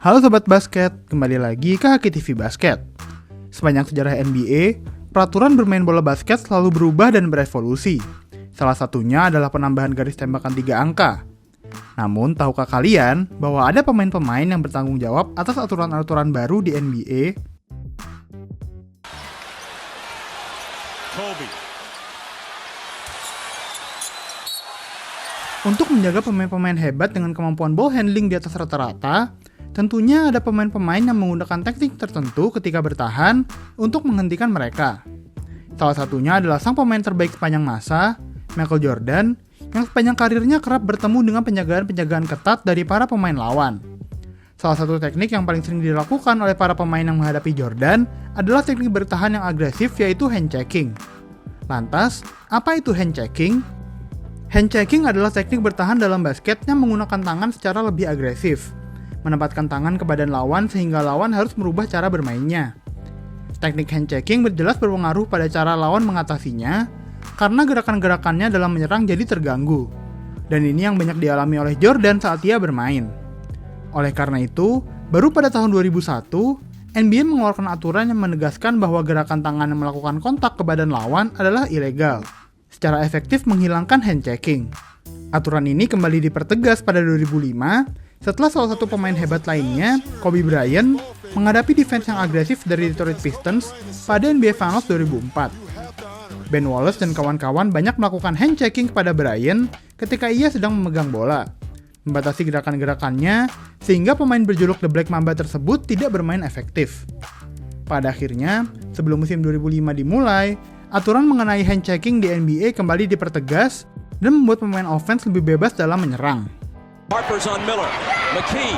Halo Sobat Basket, kembali lagi ke Haki TV Basket. Sepanjang sejarah NBA, peraturan bermain bola basket selalu berubah dan berevolusi. Salah satunya adalah penambahan garis tembakan 3 angka. Namun, tahukah kalian bahwa ada pemain-pemain yang bertanggung jawab atas aturan-aturan baru di NBA? Kobe. Untuk menjaga pemain-pemain hebat dengan kemampuan ball handling di atas rata-rata, tentunya ada pemain-pemain yang menggunakan teknik tertentu ketika bertahan untuk menghentikan mereka. Salah satunya adalah sang pemain terbaik sepanjang masa, Michael Jordan, yang sepanjang karirnya kerap bertemu dengan penjagaan-penjagaan ketat dari para pemain lawan. Salah satu teknik yang paling sering dilakukan oleh para pemain yang menghadapi Jordan adalah teknik bertahan yang agresif, yaitu hand checking. Lantas, apa itu hand checking? Hand checking adalah teknik bertahan dalam basket yang menggunakan tangan secara lebih agresif, menempatkan tangan ke badan lawan sehingga lawan harus merubah cara bermainnya. Teknik hand checking berjelas berpengaruh pada cara lawan mengatasinya karena gerakan-gerakannya dalam menyerang jadi terganggu. Dan ini yang banyak dialami oleh Jordan saat ia bermain. Oleh karena itu, baru pada tahun 2001, NBA mengeluarkan aturan yang menegaskan bahwa gerakan tangan yang melakukan kontak ke badan lawan adalah ilegal, secara efektif menghilangkan hand checking. Aturan ini kembali dipertegas pada 2005 setelah salah satu pemain hebat lainnya, Kobe Bryant, menghadapi defense yang agresif dari Detroit Pistons pada NBA Finals 2004. Ben Wallace dan kawan-kawan banyak melakukan hand checking kepada Bryant ketika ia sedang memegang bola, membatasi gerakan-gerakannya sehingga pemain berjuluk The Black Mamba tersebut tidak bermain efektif. Pada akhirnya, sebelum musim 2005 dimulai, aturan mengenai hand checking di NBA kembali dipertegas dan membuat pemain offense lebih bebas dalam menyerang. Harper's on Miller. McKee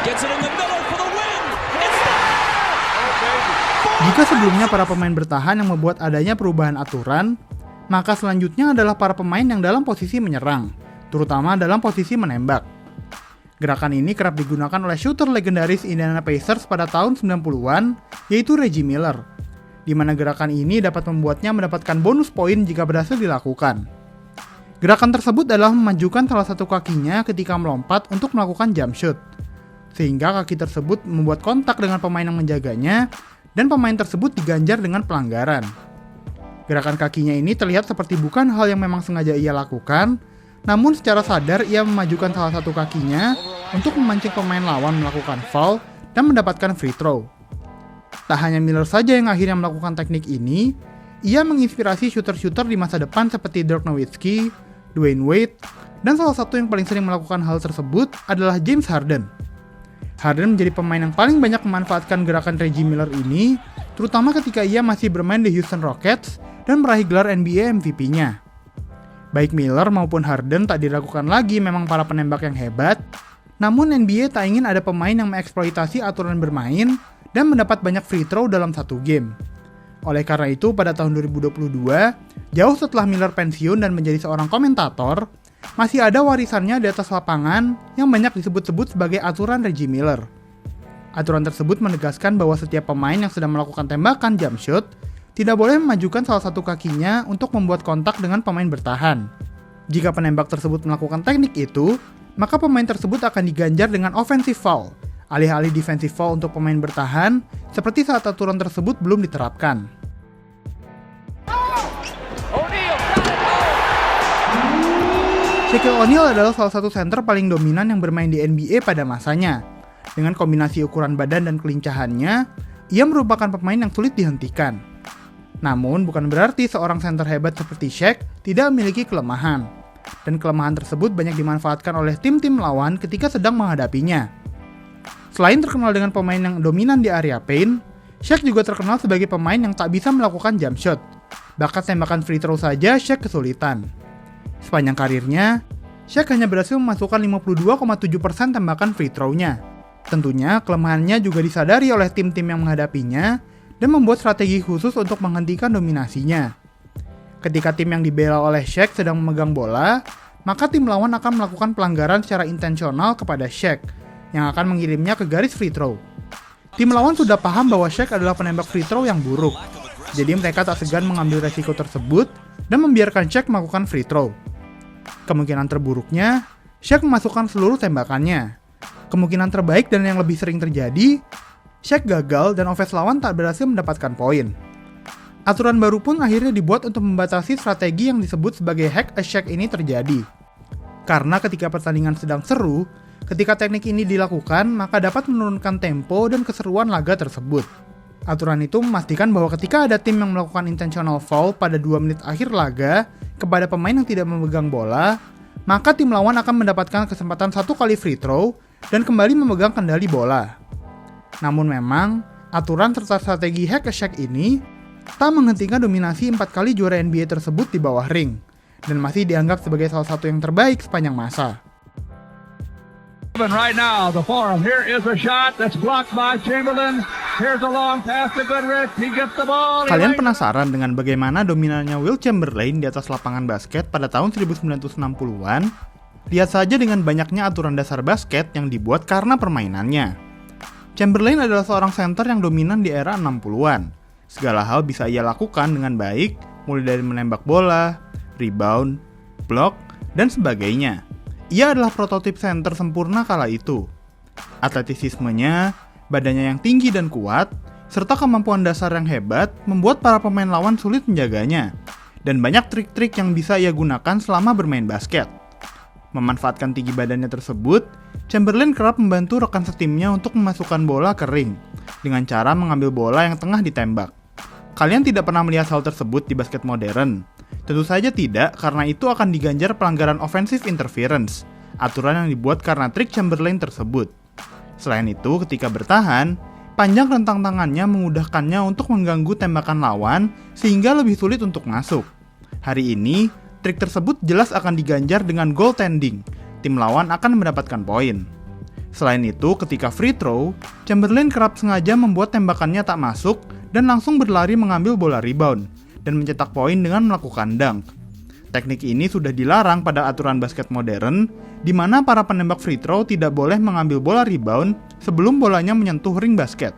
gets it in the middle for the win. It's there! Jika sebelumnya para pemain bertahan yang membuat adanya perubahan aturan, maka selanjutnya adalah para pemain yang dalam posisi menyerang, terutama dalam posisi menembak. Gerakan ini kerap digunakan oleh shooter legendaris Indiana Pacers pada tahun 90-an, yaitu Reggie Miller, di mana gerakan ini dapat membuatnya mendapatkan bonus poin jika berhasil dilakukan. Gerakan tersebut adalah memajukan salah satu kakinya ketika melompat untuk melakukan jump shot, sehingga kaki tersebut membuat kontak dengan pemain yang menjaganya, dan pemain tersebut diganjar dengan pelanggaran. Gerakan kakinya ini terlihat seperti bukan hal yang memang sengaja ia lakukan, namun secara sadar ia memajukan salah satu kakinya untuk memancing pemain lawan melakukan foul dan mendapatkan free throw. Tak hanya Miller saja yang akhirnya melakukan teknik ini, ia menginspirasi shooter-shooter di masa depan seperti Dirk Nowitzki, Dwayne Wade, dan salah satu yang paling sering melakukan hal tersebut adalah James Harden. Harden menjadi pemain yang paling banyak memanfaatkan gerakan Reggie Miller ini, terutama ketika ia masih bermain di Houston Rockets dan meraih gelar NBA MVP-nya. Baik Miller maupun Harden tak diragukan lagi memang para penembak yang hebat, namun NBA tak ingin ada pemain yang mengeksploitasi aturan bermain dan mendapat banyak free throw dalam satu game. Oleh karena itu, pada tahun 2022, jauh setelah Miller pensiun dan menjadi seorang komentator, masih ada warisannya di atas lapangan yang banyak disebut-sebut sebagai aturan Reggie Miller. Aturan tersebut menegaskan bahwa setiap pemain yang sedang melakukan tembakan jump shot tidak boleh memajukan salah satu kakinya untuk membuat kontak dengan pemain bertahan. Jika penembak tersebut melakukan teknik itu, maka pemain tersebut akan diganjar dengan offensive foul, alih-alih defensive foul untuk pemain bertahan, seperti saat aturan tersebut belum diterapkan. Shaquille O'Neal adalah salah satu center paling dominan yang bermain di NBA pada masanya. Dengan kombinasi ukuran badan dan kelincahannya, ia merupakan pemain yang sulit dihentikan. Namun, bukan berarti seorang center hebat seperti Shaq tidak memiliki kelemahan. Dan kelemahan tersebut banyak dimanfaatkan oleh tim-tim lawan ketika sedang menghadapinya. Selain terkenal dengan pemain yang dominan di area paint, Shaq juga terkenal sebagai pemain yang tak bisa melakukan jump shot. Bahkan tembakan free throw saja Shaq kesulitan. Sepanjang karirnya, Shaq hanya berhasil memasukkan 52,7% tembakan free throw-nya. Tentunya, kelemahannya juga disadari oleh tim-tim yang menghadapinya dan membuat strategi khusus untuk menghentikan dominasinya. Ketika tim yang dibela oleh Shaq sedang memegang bola, maka tim lawan akan melakukan pelanggaran secara intensional kepada Shaq, yang akan mengirimnya ke garis free throw. Tim lawan sudah paham bahwa Shaq adalah penembak free throw yang buruk, jadi mereka tak segan mengambil resiko tersebut dan membiarkan Shaq melakukan free throw. Kemungkinan terburuknya, Shaq memasukkan seluruh tembakannya. Kemungkinan terbaik dan yang lebih sering terjadi, Shaq gagal dan offense lawan tak berhasil mendapatkan poin. Aturan baru pun akhirnya dibuat untuk membatasi strategi yang disebut sebagai hack a Shaq ini terjadi. Karena ketika pertandingan sedang seru, ketika teknik ini dilakukan, maka dapat menurunkan tempo dan keseruan laga tersebut. Aturan itu memastikan bahwa ketika ada tim yang melakukan intentional foul pada 2 menit akhir laga kepada pemain yang tidak memegang bola, maka tim lawan akan mendapatkan kesempatan 1 kali free throw dan kembali memegang kendali bola. Namun memang, aturan serta strategi hack a Shaq ini tak menghentikan dominasi 4 kali juara NBA tersebut di bawah ring, dan masih dianggap sebagai salah satu yang terbaik sepanjang masa. Right now, the forum. Here is a shot that's blocked by Chamberlain. Here's a long pass to Goodrich. He gets the ball. Kalian penasaran dengan bagaimana dominannya Wilt Chamberlain di atas lapangan basket pada tahun 1960-an? Lihat saja dengan banyaknya aturan dasar basket yang dibuat karena permainannya. Chamberlain adalah seorang center yang dominan di era 60-an. Segala hal bisa ia lakukan dengan baik, mulai dari menembak bola, rebound, blok, dan sebagainya. Ia adalah prototip center sempurna kala itu. Atletisismenya, badannya yang tinggi dan kuat, serta kemampuan dasar yang hebat membuat para pemain lawan sulit menjaganya. Dan banyak trik-trik yang bisa ia gunakan selama bermain basket. Memanfaatkan tinggi badannya tersebut, Chamberlain kerap membantu rekan setimnya untuk memasukkan bola ke ring, dengan cara mengambil bola yang tengah ditembak. Kalian tidak pernah melihat hal tersebut di basket modern? Tentu saja tidak, karena itu akan diganjar pelanggaran offensive interference, aturan yang dibuat karena trik Chamberlain tersebut. Selain itu, ketika bertahan, panjang rentang tangannya memudahkannya untuk mengganggu tembakan lawan sehingga lebih sulit untuk masuk. Hari ini, trik tersebut jelas akan diganjar dengan goaltending, tim lawan akan mendapatkan poin. Selain itu, ketika free throw, Chamberlain kerap sengaja membuat tembakannya tak masuk dan langsung berlari mengambil bola rebound dan mencetak poin dengan melakukan dunk. Teknik ini sudah dilarang pada aturan basket modern, di mana para penembak free throw tidak boleh mengambil bola rebound sebelum bolanya menyentuh ring basket.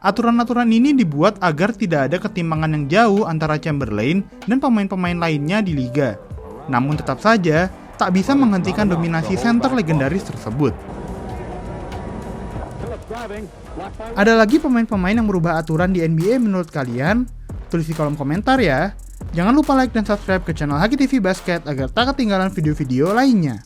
Aturan-aturan ini dibuat agar tidak ada ketimpangan yang jauh antara Chamberlain dan pemain-pemain lainnya di liga. Namun tetap saja, tak bisa menghentikan dominasi center legendaris tersebut. Ada lagi pemain-pemain yang merubah aturan di NBA menurut kalian? Tulis di kolom komentar ya. Jangan lupa like dan subscribe ke channel HGTV Basket agar tak ketinggalan video-video lainnya.